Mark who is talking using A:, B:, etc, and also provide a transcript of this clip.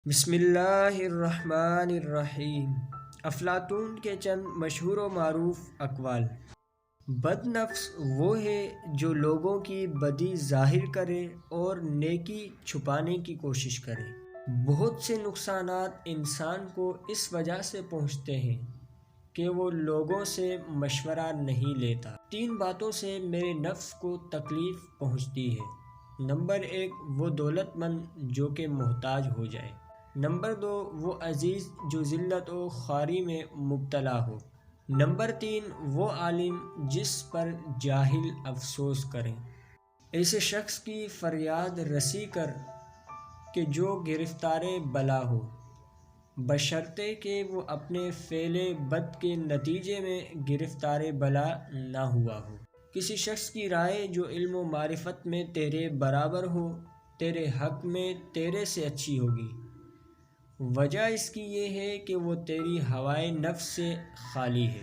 A: بسم اللہ الرحمن الرحیم۔ افلاطون کے چند مشہور و معروف اقوال۔ بد نفس وہ ہے جو لوگوں کی بدی ظاہر کرے اور نیکی چھپانے کی کوشش کرے۔ بہت سے نقصانات انسان کو اس وجہ سے پہنچتے ہیں کہ وہ لوگوں سے مشورہ نہیں لیتا۔ 3 باتوں سے میرے نفس کو تکلیف پہنچتی ہے۔ نمبر 1، وہ دولت مند جو کہ محتاج ہو جائے۔ نمبر 2، وہ عزیز جو ذلت و خواری میں مبتلا ہو۔ نمبر 3، وہ عالم جس پر جاہل افسوس کریں۔ ایسے شخص کی فریاد رسی کر کہ جو گرفتار بلا ہو، بشرطے کہ وہ اپنے فعل بد کے نتیجے میں گرفتار بلا نہ ہوا ہو۔ کسی شخص کی رائے جو علم و معرفت میں تیرے برابر ہو، تیرے حق میں تیرے سے اچھی ہوگی۔ وجہ اس کی یہ ہے کہ وہ تیری ہوائے نفس سے خالی ہے۔